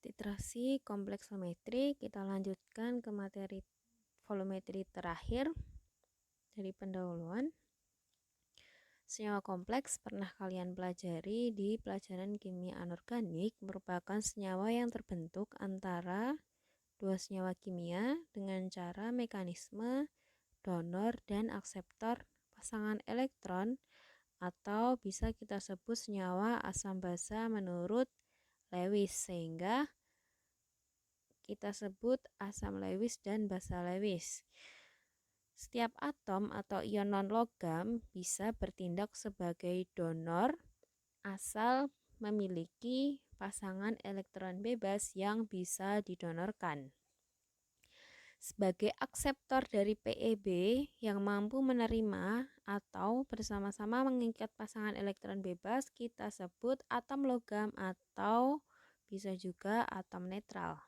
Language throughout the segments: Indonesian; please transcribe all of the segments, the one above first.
Titrasi kompleksometri, kita lanjutkan ke materi volumetri terakhir dari pendahuluan. Senyawa kompleks pernah kalian pelajari di pelajaran kimia anorganik, merupakan senyawa yang terbentuk antara dua senyawa kimia dengan cara mekanisme donor dan akseptor pasangan elektron, atau bisa kita sebut senyawa asam basa menurut Lewis, sehingga kita sebut asam Lewis dan basa Lewis. Setiap atom atau ion non-logam bisa bertindak sebagai donor asal memiliki pasangan elektron bebas yang bisa didonorkan. Sebagai akseptor dari PeB yang mampu menerima atau bersama-sama mengikat pasangan elektron bebas, kita sebut atom logam atau bisa juga atom netral.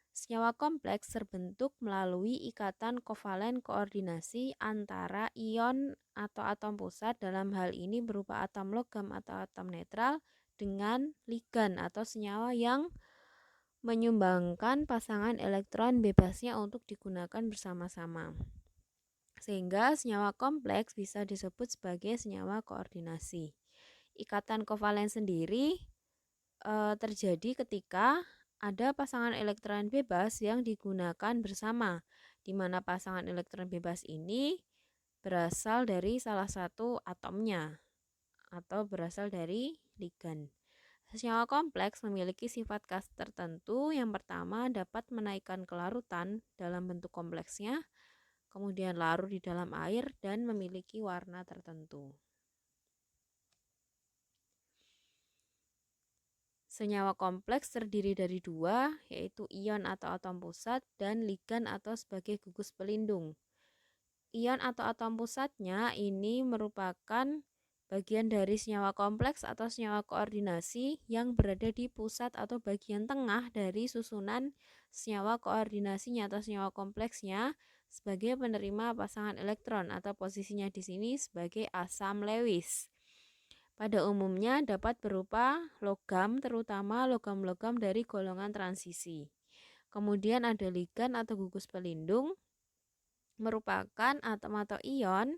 Senyawa kompleks terbentuk melalui ikatan kovalen koordinasi antara ion atau atom pusat, dalam hal ini berupa atom logam atau atom netral, dengan ligan atau senyawa yang menyumbangkan pasangan elektron bebasnya untuk digunakan bersama-sama. Sehingga senyawa kompleks bisa disebut sebagai senyawa koordinasi. Ikatan kovalen sendiri terjadi ketika ada pasangan elektron bebas yang digunakan bersama, di mana pasangan elektron bebas ini berasal dari salah satu atomnya atau berasal dari ligan. Senyawa kompleks memiliki sifat khas tertentu. Yang pertama, dapat menaikkan kelarutan dalam bentuk kompleksnya, kemudian larut di dalam air dan memiliki warna tertentu. Senyawa kompleks terdiri dari dua, yaitu ion atau atom pusat dan ligan atau sebagai gugus pelindung. Ion atau atom pusatnya ini merupakan bagian dari senyawa kompleks atau senyawa koordinasi yang berada di pusat atau bagian tengah dari susunan senyawa koordinasinya atau senyawa kompleksnya sebagai penerima pasangan elektron, atau posisinya di sini sebagai asam Lewis. Pada umumnya dapat berupa logam, terutama logam-logam dari golongan transisi. Kemudian ada ligan atau gugus pelindung, merupakan atom atau ion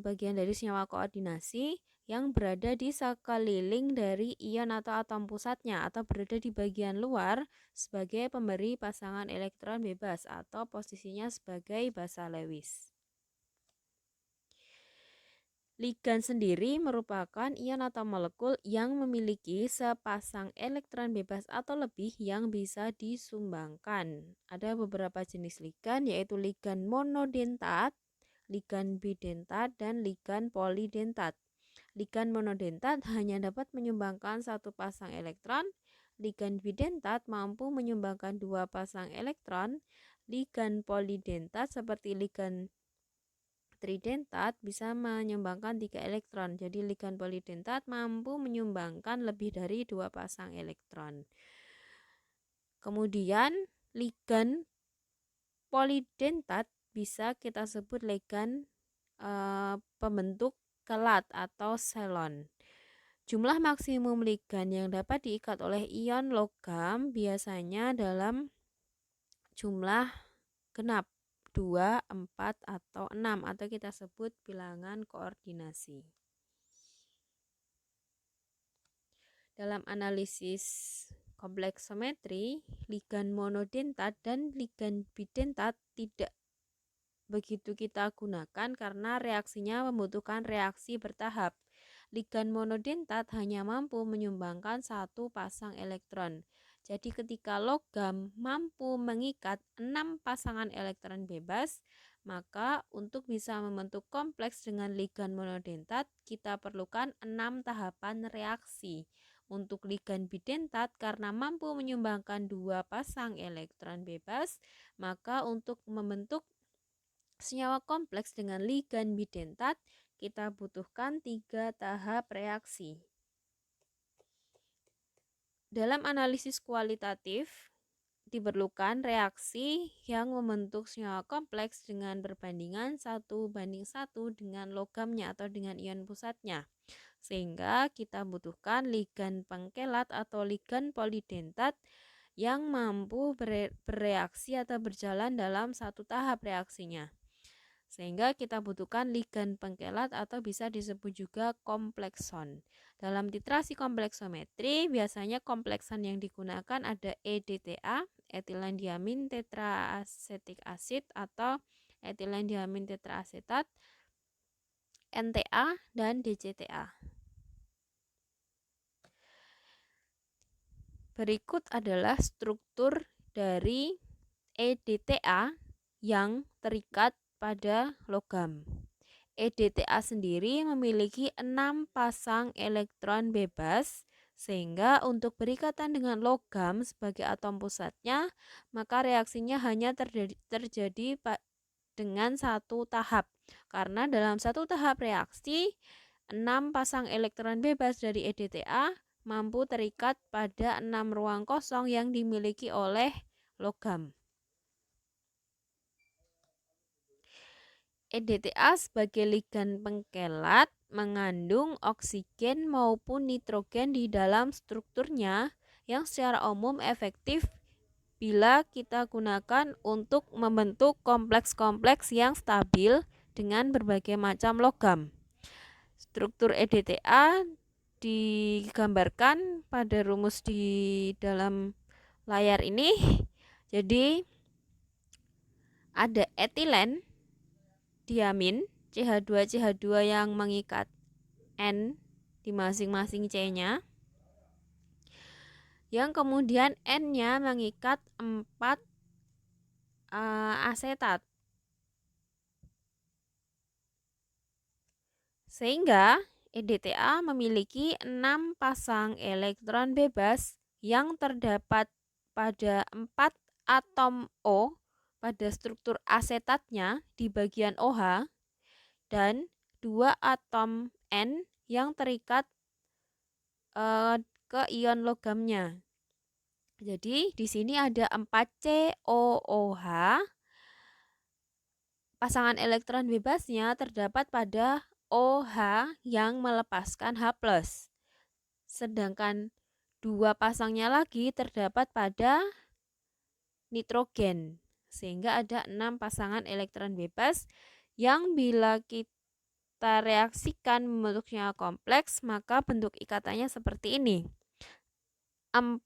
bagian dari senyawa koordinasi yang berada di sekeliling dari ion atau atom pusatnya, atau berada di bagian luar sebagai pemberi pasangan elektron bebas, atau posisinya sebagai basa Lewis. Ligan sendiri merupakan ion atau molekul yang memiliki sepasang elektron bebas atau lebih yang bisa disumbangkan. Ada beberapa jenis ligan, yaitu ligan monodentat, ligan bidentat, dan ligan polidentat. Ligan monodentat hanya dapat menyumbangkan satu pasang elektron. Ligan bidentat mampu menyumbangkan dua pasang elektron. Ligan polidentat seperti ligan tridentat bisa menyumbangkan 3 elektron. Jadi ligan polidentat mampu menyumbangkan lebih dari 2 pasang elektron. Kemudian ligan polidentat bisa kita sebut ligan pembentuk kelat atau selon. Jumlah maksimum ligan yang dapat diikat oleh ion logam biasanya dalam jumlah genap, 2, 4, atau 6, atau kita sebut bilangan koordinasi. Dalam analisis kompleksometri, ligan monodentat dan ligan bidentat tidak begitu kita gunakan karena reaksinya membutuhkan reaksi bertahap. Ligan monodentat hanya mampu menyumbangkan satu pasang elektron. Jadi ketika logam mampu mengikat 6 pasangan elektron bebas, maka untuk bisa membentuk kompleks dengan ligan monodentat, kita perlukan 6 tahapan reaksi. Untuk ligan bidentat, karena mampu menyumbangkan 2 pasang elektron bebas, maka untuk membentuk senyawa kompleks dengan ligan bidentat, kita butuhkan 3 tahap reaksi. Dalam analisis kualitatif, diperlukan reaksi yang membentuk senyawa kompleks dengan perbandingan 1:1 dengan logamnya atau dengan ion pusatnya. Sehingga kita butuhkan ligan pengkelat atau ligan polidentat yang mampu bereaksi atau berjalan dalam satu tahap reaksinya. Sehingga kita butuhkan ligan pengkelat atau bisa disebut juga komplekson. Dalam titrasi kompleksometri, biasanya kompleksan yang digunakan ada EDTA, etilen diamin tetraasetik asid atau etilen diamin tetraasetat, NTA, dan DCTA. Berikut adalah struktur dari EDTA yang terikat pada logam. EDTA sendiri memiliki 6 pasang elektron bebas, sehingga untuk berikatan dengan logam sebagai atom pusatnya, maka reaksinya hanya terjadi dengan satu tahap. Karena dalam satu tahap reaksi, 6 pasang elektron bebas dari EDTA mampu terikat pada 6 ruang kosong yang dimiliki oleh logam. EDTA sebagai ligan pengkelat mengandung oksigen maupun nitrogen di dalam strukturnya yang secara umum efektif bila kita gunakan untuk membentuk kompleks-kompleks yang stabil dengan berbagai macam logam. Struktur EDTA digambarkan pada rumus di dalam layar ini. Jadi ada etilen diamin CH2 yang mengikat N di masing-masing C-nya, yang kemudian N-nya mengikat 4 asetat. Sehingga EDTA memiliki 6 pasang elektron bebas yang terdapat pada 4 atom O pada struktur asetatnya di bagian OH dan 2 atom N yang terikat ke ion logamnya. Jadi di sini ada 4 COOH. Pasangan elektron bebasnya terdapat pada OH yang melepaskan H+. Sedangkan 2 pasangnya lagi terdapat pada nitrogen. Sehingga ada 6 pasangan elektron bebas yang bila kita reaksikan membentuknya kompleks, maka bentuk ikatannya seperti ini. 4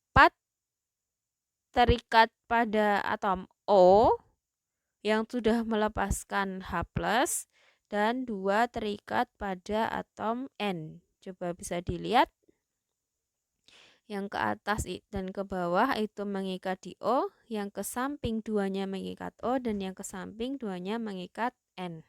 terikat pada atom O yang sudah melepaskan H+, dan 2 terikat pada atom N. Coba bisa dilihat. Yang ke atas dan ke bawah itu mengikat di O, yang ke samping 2-nya mengikat O, dan yang ke samping 2-nya mengikat N.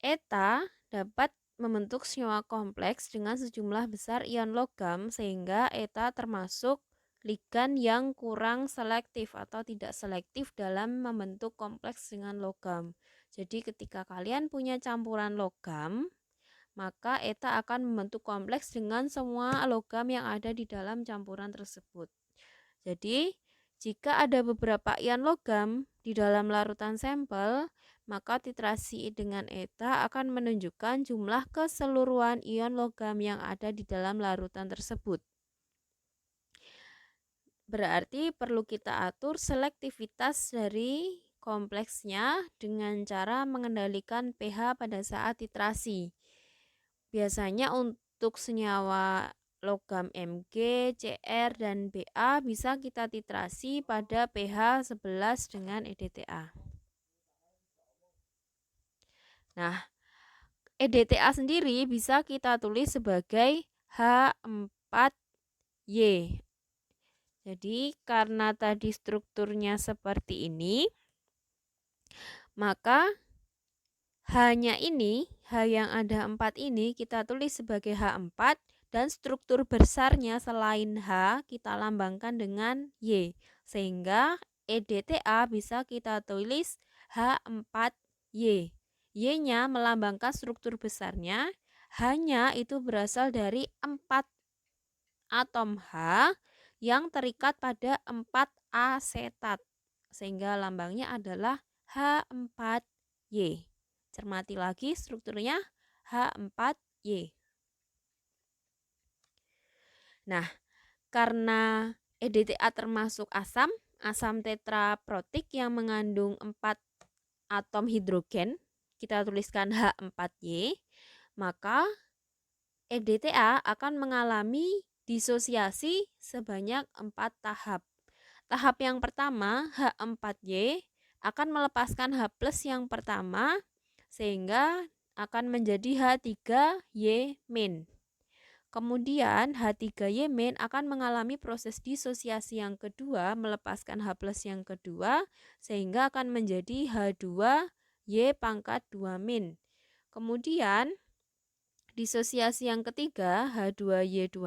Eta dapat membentuk senyawa kompleks dengan sejumlah besar ion logam, sehingga eta termasuk ligan yang kurang selektif atau tidak selektif dalam membentuk kompleks dengan logam. Jadi ketika kalian punya campuran logam, maka eta akan membentuk kompleks dengan semua logam yang ada di dalam campuran tersebut. Jadi jika ada beberapa ion logam di dalam larutan sampel, maka titrasi dengan eta akan menunjukkan jumlah keseluruhan ion logam yang ada di dalam larutan tersebut. Berarti perlu kita atur selektivitas dari kompleksnya dengan cara mengendalikan pH pada saat titrasi. Biasanya untuk senyawa logam Mg, Cr, dan Ba bisa kita titrasi pada pH 11 dengan EDTA. Nah, EDTA sendiri bisa kita tulis sebagai H4Y. Jadi karena tadi strukturnya seperti ini, maka H-nya ini, H yang ada 4 ini kita tulis sebagai H4, dan struktur besarnya selain H kita lambangkan dengan Y. Sehingga EDTA bisa kita tulis H4Y. Y-nya melambangkan struktur besarnya, H-nya itu berasal dari 4 atom H yang terikat pada 4 asetat. sehingga lambangnya adalah H4Y. Cermati lagi strukturnya H4Y. Nah, karena EDTA termasuk asam tetraprotik yang mengandung 4 atom hidrogen, kita tuliskan H4Y, maka EDTA akan mengalami disosiasi sebanyak 4 tahap. Tahap yang pertama, H4Y, akan melepaskan H+ yang pertama, sehingga akan menjadi H3Y-. Kemudian H3Y- akan mengalami proses disosiasi yang kedua, melepaskan H+ yang kedua, sehingga akan menjadi H2Y2-. Kemudian disosiasi yang ketiga, H2Y2-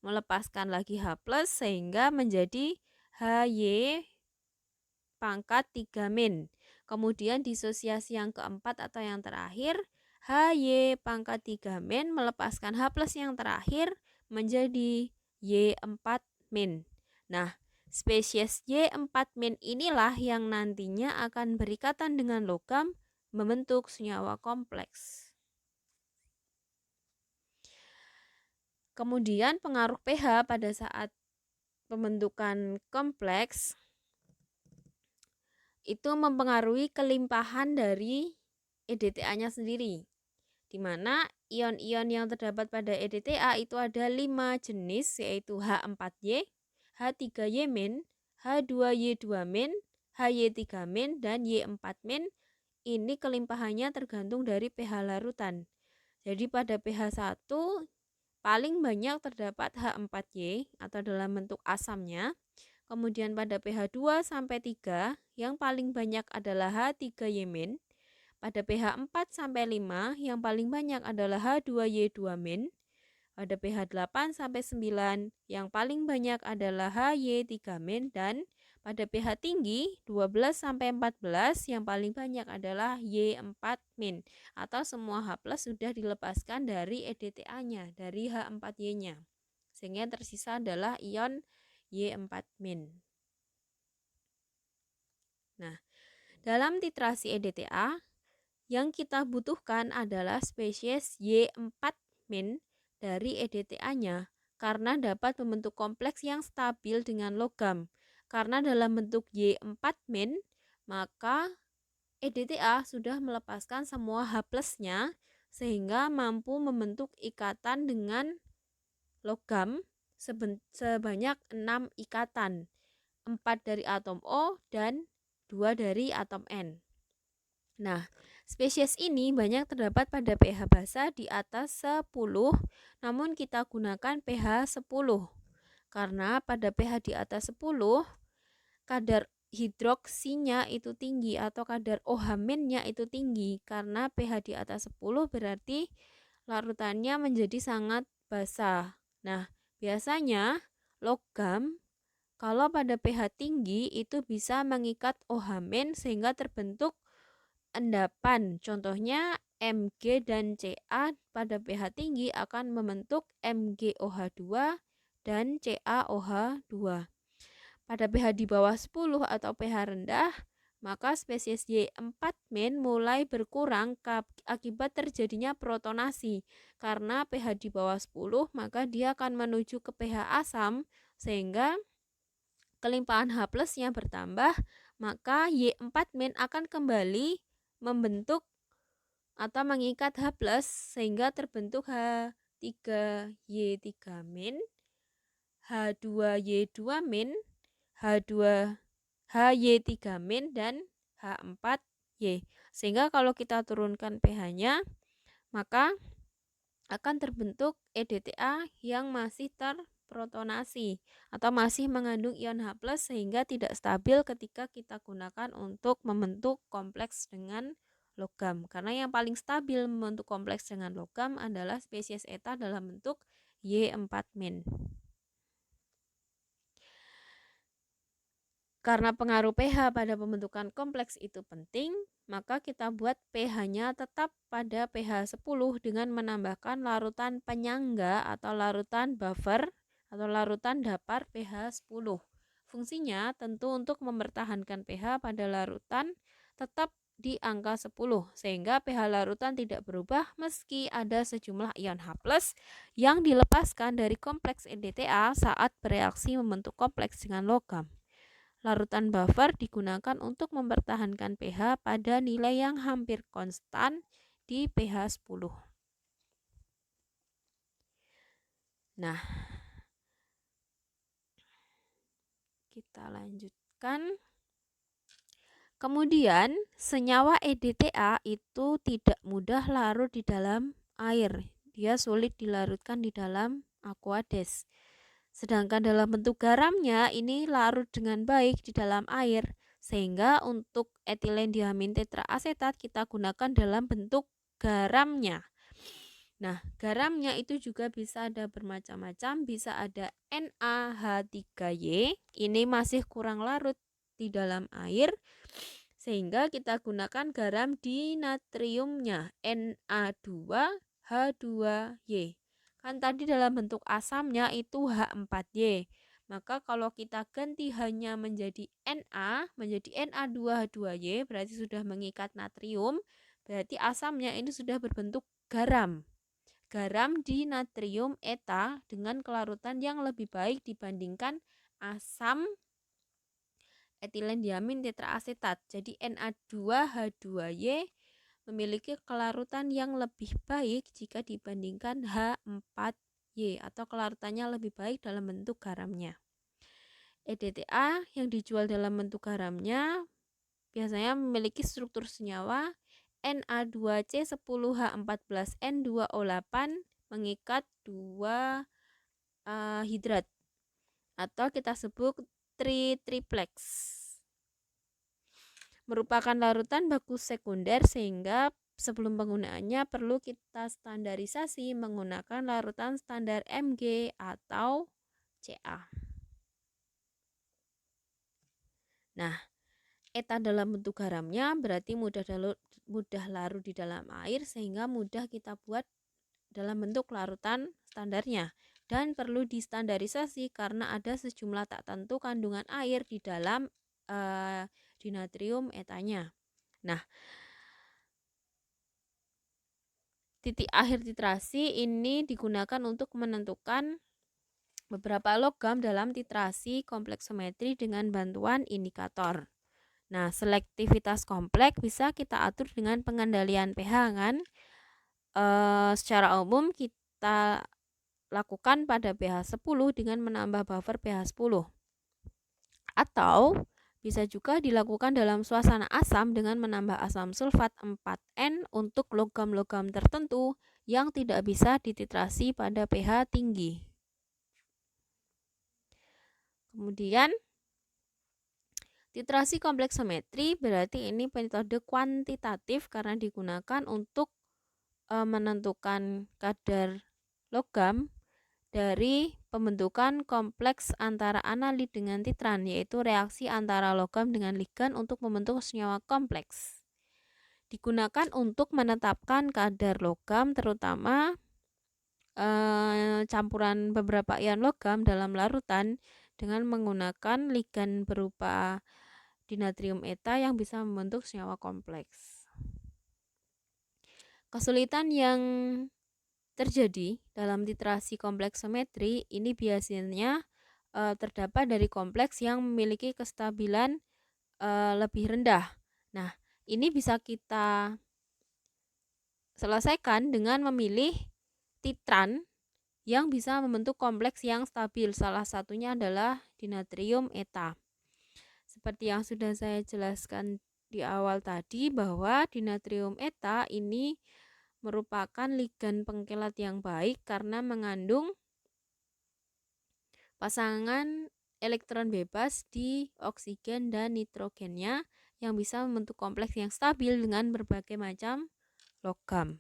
melepaskan lagi H+, sehingga menjadi HY3-. Kemudian disosiasi yang keempat atau yang terakhir, HY3- melepaskan H+ yang terakhir menjadi Y4-. Nah, spesies Y4- inilah yang nantinya akan berikatan dengan logam membentuk senyawa kompleks. Kemudian pengaruh pH pada saat pembentukan kompleks itu mempengaruhi kelimpahan dari EDTA-nya sendiri, di mana ion-ion yang terdapat pada EDTA itu ada 5 jenis, yaitu H4Y, H3Y-, H2Y2-, HY3-, dan Y4-. Ini kelimpahannya tergantung dari pH larutan. Jadi pada pH 1 paling banyak terdapat H4Y atau dalam bentuk asamnya. Kemudian pada pH 2 sampai 3 yang paling banyak adalah H3Y-. Pada pH 4 sampai 5 yang paling banyak adalah H2Y2-. Pada pH 8 sampai 9 yang paling banyak adalah HY3-, dan pada pH tinggi 12 sampai 14 yang paling banyak adalah Y4- atau semua H+ sudah dilepaskan dari EDTA-nya, dari H4Y-nya. Sehingga yang tersisa adalah ion Y4-. Nah, dalam titrasi EDTA yang kita butuhkan adalah spesies Y4- dari EDTA-nya karena dapat membentuk kompleks yang stabil dengan logam. Karena dalam bentuk Y4-, maka EDTA sudah melepaskan semua H+-nya sehingga mampu membentuk ikatan dengan logam sebanyak 6 ikatan, 4 dari atom O dan 2 dari atom N. Nah, spesies ini banyak terdapat pada pH basa di atas 10, namun kita gunakan pH 10. Karena pada pH di atas 10, kadar hidroksinya itu tinggi atau kadar OH-nya itu tinggi. Karena pH di atas 10 berarti larutannya menjadi sangat basah. Nah, biasanya logam kalau pada pH tinggi itu bisa mengikat OH- sehingga terbentuk endapan. Contohnya Mg dan Ca pada pH tinggi akan membentuk MgOH2 dan CaOH2. Pada pH di bawah 10 atau pH rendah, maka spesies Y4- mulai berkurang akibat terjadinya protonasi. Karena pH di bawah 10, maka dia akan menuju ke pH asam sehingga kelimpahan H+-nya bertambah, maka Y4- akan kembali membentuk atau mengikat H+ sehingga terbentuk H3Y3-, H2Y2-, HY3-, dan H4Y. Sehingga kalau kita turunkan pH-nya, maka akan terbentuk EDTA yang masih terprotonasi atau masih mengandung ion H+ sehingga tidak stabil ketika kita gunakan untuk membentuk kompleks dengan logam. Karena yang paling stabil membentuk kompleks dengan logam adalah spesies eta dalam bentuk Y4-. Karena pengaruh pH pada pembentukan kompleks itu penting, maka kita buat pH-nya tetap pada pH 10 dengan menambahkan larutan penyangga atau larutan buffer atau larutan dapar pH 10. Fungsinya tentu untuk mempertahankan pH pada larutan tetap di angka 10 sehingga pH larutan tidak berubah meski ada sejumlah ion H+ yang dilepaskan dari kompleks EDTA saat bereaksi membentuk kompleks dengan logam. Larutan buffer digunakan untuk mempertahankan pH pada nilai yang hampir konstan di pH 10. Nah, kita lanjutkan. Kemudian, senyawa EDTA itu tidak mudah larut di dalam air. Dia sulit dilarutkan di dalam aqueous. Sedangkan dalam bentuk garamnya ini larut dengan baik di dalam air. Sehingga untuk etilen diamin tetraasetat kita gunakan dalam bentuk garamnya. Nah, garamnya itu juga bisa ada bermacam-macam, bisa ada NaH3Y, ini masih kurang larut di dalam air, sehingga kita gunakan garam dinatriumnya, Na2H2Y. Kan tadi dalam bentuk asamnya itu H4Y. Maka kalau kita ganti hanya menjadi Na, menjadi Na2H2Y, berarti sudah mengikat natrium, berarti asamnya ini sudah berbentuk garam. Garam di natrium eta dengan kelarutan yang lebih baik dibandingkan asam etilen diamin tetraasetat. Jadi Na2H2Y memiliki kelarutan yang lebih baik jika dibandingkan H4Y atau kelarutannya lebih baik dalam bentuk garamnya. EDTA yang dijual dalam bentuk garamnya biasanya memiliki struktur senyawa Na2C10H14N2O8 mengikat 2 hidrat atau kita sebut triplex. Merupakan larutan baku sekunder sehingga sebelum penggunaannya perlu kita standarisasi menggunakan larutan standar Mg atau Ca. Nah, eta dalam bentuk garamnya berarti mudah larut di dalam air sehingga mudah kita buat dalam bentuk larutan standarnya dan perlu distandarisasi karena ada sejumlah tak tentu kandungan air di dalam dinatrium etanya. Nah, titik akhir titrasi ini digunakan untuk menentukan beberapa logam dalam titrasi kompleksometri dengan bantuan indikator. Nah, selektivitas kompleks bisa kita atur dengan pengendalian pH kan. Secara umum kita lakukan pada pH 10 dengan menambah buffer pH 10. Atau bisa juga dilakukan dalam suasana asam dengan menambah asam sulfat 4N untuk logam-logam tertentu yang tidak bisa dititrasi pada pH tinggi. Kemudian titrasi kompleksometri berarti ini metode kuantitatif karena digunakan untuk menentukan kadar logam dari pembentukan kompleks antara analit dengan titran, yaitu reaksi antara logam dengan ligan untuk membentuk senyawa kompleks. Digunakan untuk menetapkan kadar logam terutama campuran beberapa ion logam dalam larutan dengan menggunakan ligan berupa dinatrium eta yang bisa membentuk senyawa kompleks. Kesulitan yang terjadi dalam titrasi kompleksometri ini biasanya terdapat dari kompleks yang memiliki kestabilan lebih rendah. Nah, ini bisa kita selesaikan dengan memilih titran yang bisa membentuk kompleks yang stabil. Salah satunya adalah dinatrium eta. Seperti yang sudah saya jelaskan di awal tadi bahwa dinatrium eta ini merupakan ligan pengkelat yang baik karena mengandung pasangan elektron bebas di oksigen dan nitrogennya yang bisa membentuk kompleks yang stabil dengan berbagai macam logam.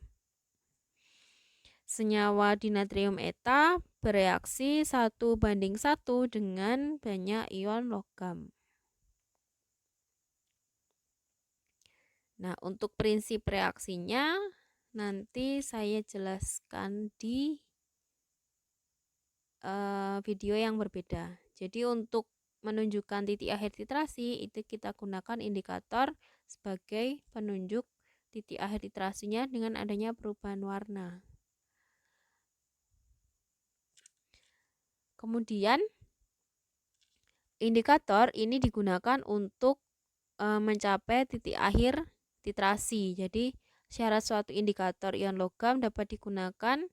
Senyawa dinatrium eta bereaksi 1:1 dengan banyak ion logam. Nah, untuk prinsip reaksinya nanti saya jelaskan di video yang berbeda. Jadi untuk menunjukkan titik akhir titrasi, itu kita gunakan indikator sebagai penunjuk titik akhir titrasinya dengan adanya perubahan warna. Kemudian indikator ini digunakan untuk mencapai titik akhir titrasi. Jadi syarat suatu indikator ion logam dapat digunakan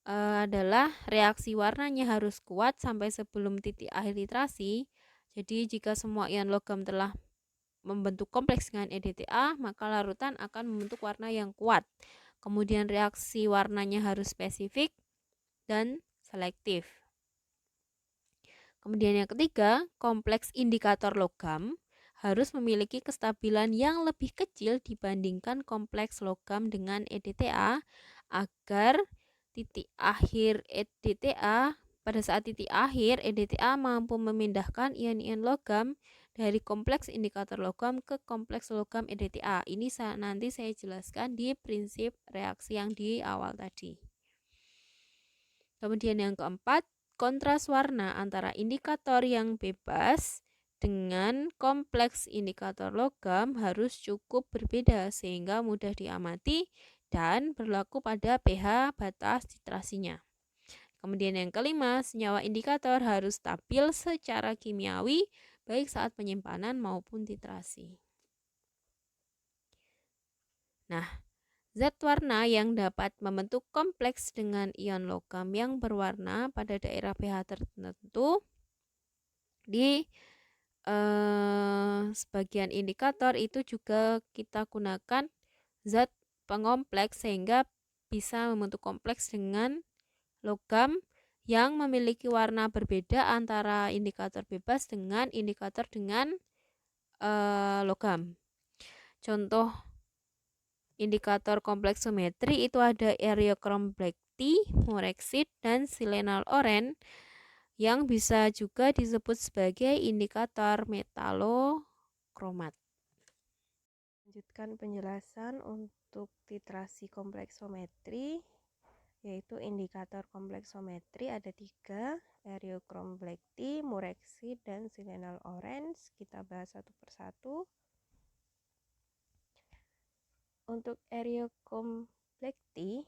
adalah reaksi warnanya harus kuat sampai sebelum titik akhir titrasi. Jadi jika semua ion logam telah membentuk kompleks dengan EDTA, maka larutan akan membentuk warna yang kuat. Kemudian reaksi warnanya harus spesifik dan selektif. Kemudian yang ketiga, kompleks indikator logam harus memiliki kestabilan yang lebih kecil dibandingkan kompleks logam dengan EDTA agar titik akhir EDTA pada saat titik akhir EDTA mampu memindahkan ion-ion logam dari kompleks indikator logam ke kompleks logam EDTA. Ini nanti saya jelaskan di prinsip reaksi yang di awal tadi. Kemudian yang keempat, kontras warna antara indikator yang bebas dengan kompleks indikator logam harus cukup berbeda sehingga mudah diamati dan berlaku pada pH batas titrasinya. Kemudian yang kelima, senyawa indikator harus stabil secara kimiawi baik saat penyimpanan maupun titrasi. Nah, zat warna yang dapat membentuk kompleks dengan ion logam yang berwarna pada daerah pH tertentu di sebagian indikator itu juga kita gunakan zat pengompleks sehingga bisa membentuk kompleks dengan logam yang memiliki warna berbeda antara indikator bebas dengan indikator dengan logam. Contoh indikator kompleksometri itu ada Eriochrome black tea, Murexit, dan Silenol orange yang bisa juga disebut sebagai indikator metalokromat. Lanjutkan penjelasan untuk titrasi kompleksometri, yaitu indikator kompleksometri ada 3, Eriochrome black tea, Murexit, dan Silenol orange. Kita bahas satu persatu. Untuk Eriochrome black tea,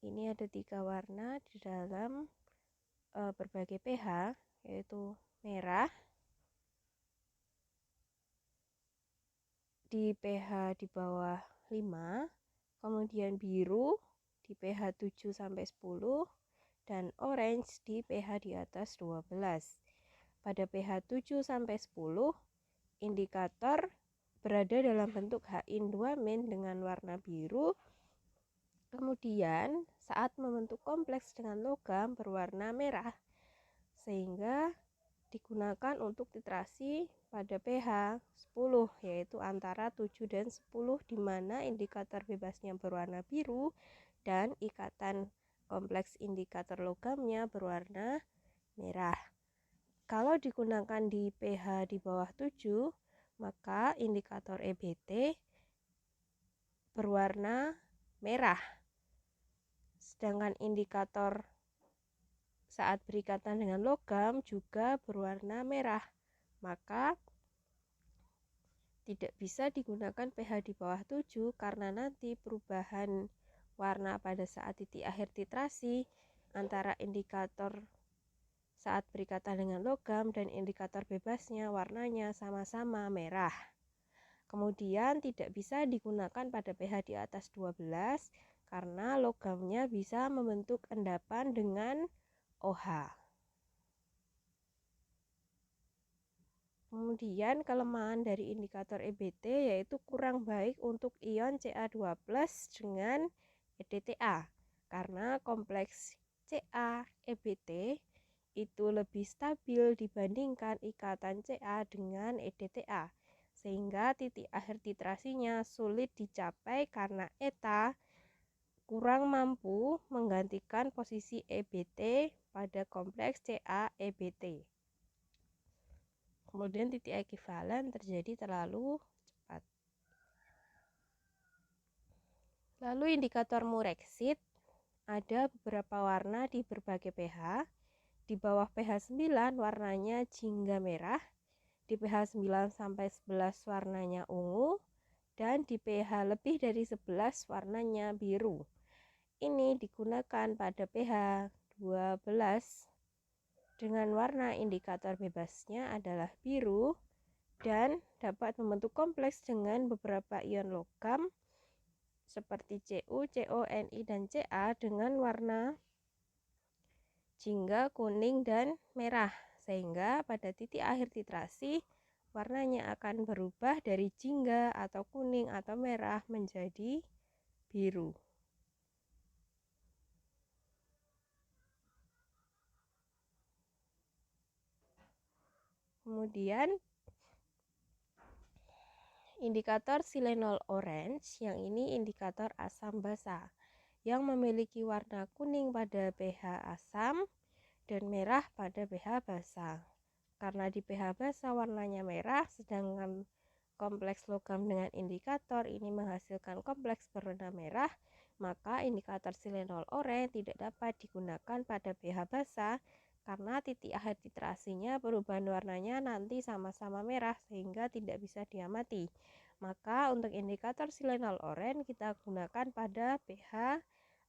ini ada 3 warna di dalam berbagai pH, yaitu merah di pH di bawah 5, kemudian biru di pH 7 sampai 10, dan orange di pH di atas 12. Pada pH 7 sampai 10, indikator berada dalam bentuk H2- dengan warna biru. Kemudian saat membentuk kompleks dengan logam berwarna merah, sehingga digunakan untuk titrasi pada pH 10, yaitu antara 7 dan 10, di mana indikator bebasnya berwarna biru dan ikatan kompleks indikator logamnya berwarna merah. Kalau digunakan di pH di bawah 7, maka indikator EBT berwarna merah. Sedangkan indikator saat berikatan dengan logam juga berwarna merah. Maka tidak bisa digunakan pH di bawah 7 karena nanti perubahan warna pada saat titik akhir titrasi antara indikator saat berikatan dengan logam dan indikator bebasnya warnanya sama-sama merah. Kemudian tidak bisa digunakan pada pH di atas 12 karena logamnya bisa membentuk endapan dengan OH. Kemudian kelemahan dari indikator EBT yaitu kurang baik untuk ion Ca2+ dengan EDTA karena kompleks Ca-EBT itu lebih stabil dibandingkan ikatan Ca dengan EDTA, sehingga titik akhir titrasinya sulit dicapai karena eta kurang mampu menggantikan posisi EBT pada kompleks Ca-EBT. Kemudian titik ekivalen terjadi terlalu cepat. Lalu indikator Murexit ada beberapa warna di berbagai pH, Di bawah pH 9 warnanya jingga merah, di pH 9 sampai 11 warnanya ungu, dan di pH lebih dari 11 warnanya biru. Ini digunakan pada pH 12 dengan warna indikator bebasnya adalah biru dan dapat membentuk kompleks dengan beberapa ion logam seperti Cu, Co, Ni, dan Ca dengan warna jingga, kuning, dan merah, sehingga pada titik akhir titrasi warnanya akan berubah dari jingga atau kuning atau merah menjadi biru. Kemudian indikator silenol orange, yang ini indikator asam basa yang memiliki warna kuning pada pH asam dan merah pada pH basa. Karena di pH basa warnanya merah, sedangkan kompleks logam dengan indikator ini menghasilkan kompleks berwarna merah, maka indikator silenol orange tidak dapat digunakan pada pH basa karena titik akhir titrasinya perubahan warnanya nanti sama-sama merah sehingga tidak bisa diamati. Maka untuk indikator silenol orange kita gunakan pada pH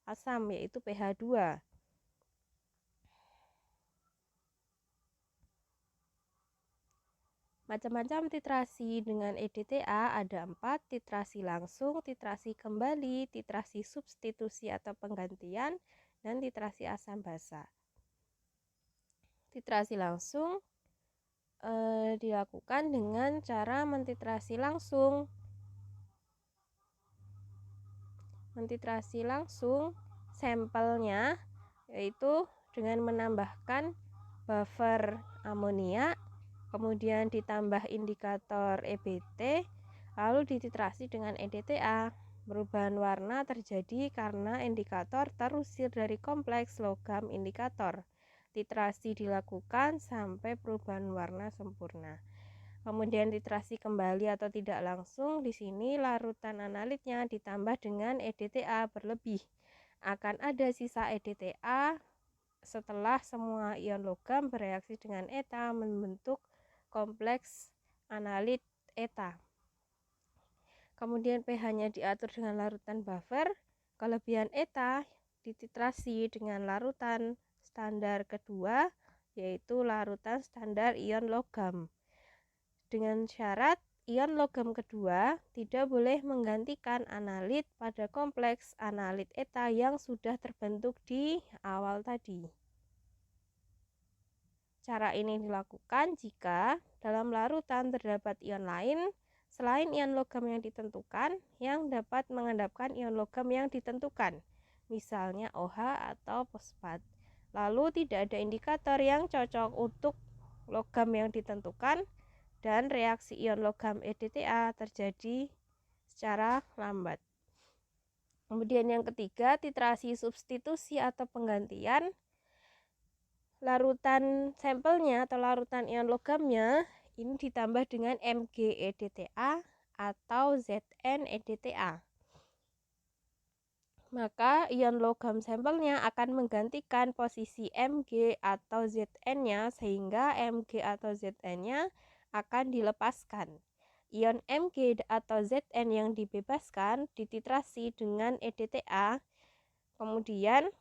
asam, yaitu pH 2. Macam-macam titrasi dengan EDTA ada 4, titrasi langsung, titrasi kembali, titrasi substitusi atau penggantian, dan titrasi asam basa. Titrasi langsung dilakukan dengan cara mentitrasi langsung. Mentitrasi langsung sampelnya yaitu dengan menambahkan buffer amonia, kemudian ditambah indikator EBT, lalu dititrasi dengan EDTA. Perubahan warna terjadi karena indikator terusir dari kompleks logam indikator. Titrasi dilakukan sampai perubahan warna sempurna. Kemudian titrasi kembali atau tidak langsung, di sini larutan analitnya ditambah dengan EDTA berlebih. Akan ada sisa EDTA setelah semua ion logam bereaksi dengan eta membentuk kompleks analit eta. Kemudian pH-nya diatur dengan larutan buffer. Kelebihan eta dititrasi dengan larutan standar kedua, yaitu larutan standar ion logam. Dengan syarat ion logam kedua tidak boleh menggantikan analit pada kompleks analit eta yang sudah terbentuk di awal tadi. Cara ini dilakukan jika dalam larutan terdapat ion lain selain ion logam yang ditentukan yang dapat mengendapkan ion logam yang ditentukan, misalnya OH atau fosfat. Lalu tidak ada indikator yang cocok untuk logam yang ditentukan, dan reaksi ion logam EDTA terjadi secara lambat. Kemudian yang ketiga, titrasi substitusi atau penggantian. Larutan sampelnya atau larutan ion logamnya ini ditambah dengan Mg EDTA atau Zn EDTA. Maka ion logam sampelnya akan menggantikan posisi Mg atau Zn-nya sehingga Mg atau Zn-nya akan dilepaskan. Ion Mg atau Zn yang dibebaskan dititrasi dengan EDTA, kemudian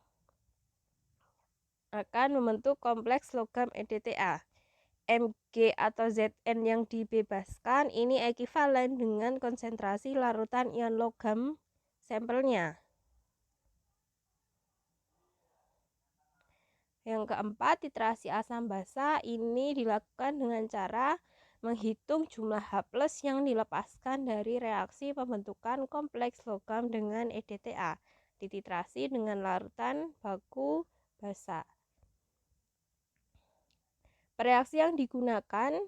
akan membentuk kompleks logam EDTA. Mg atau Zn yang dibebaskan ini ekivalen dengan konsentrasi larutan ion logam sampelnya. Yang keempat, titrasi asam basa ini dilakukan dengan cara menghitung jumlah H+ yang dilepaskan dari reaksi pembentukan kompleks logam dengan EDTA. Dititrasi dengan larutan baku basa. Reaksi yang digunakan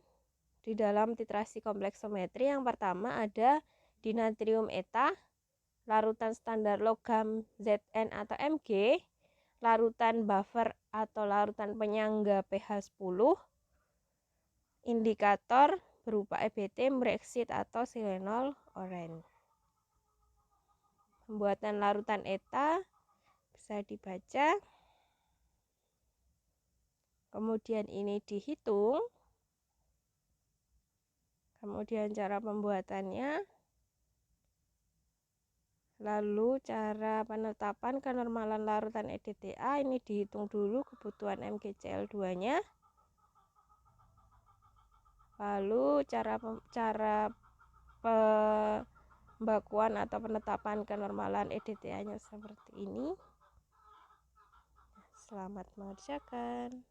di dalam titrasi kompleksometri yang pertama ada dinatrium eta, larutan standar logam Zn atau Mg, larutan buffer atau larutan penyangga pH 10, indikator berupa EBT, Brexit atau silenol orange. Pembuatan larutan eta bisa dibaca. Kemudian ini dihitung. Kemudian cara pembuatannya. Lalu cara penetapan kenormalan larutan EDTA, ini dihitung dulu kebutuhan MgCl2-nya. Lalu cara pembakuan atau penetapan kenormalan EDTA-nya seperti ini. Selamat mengerjakan.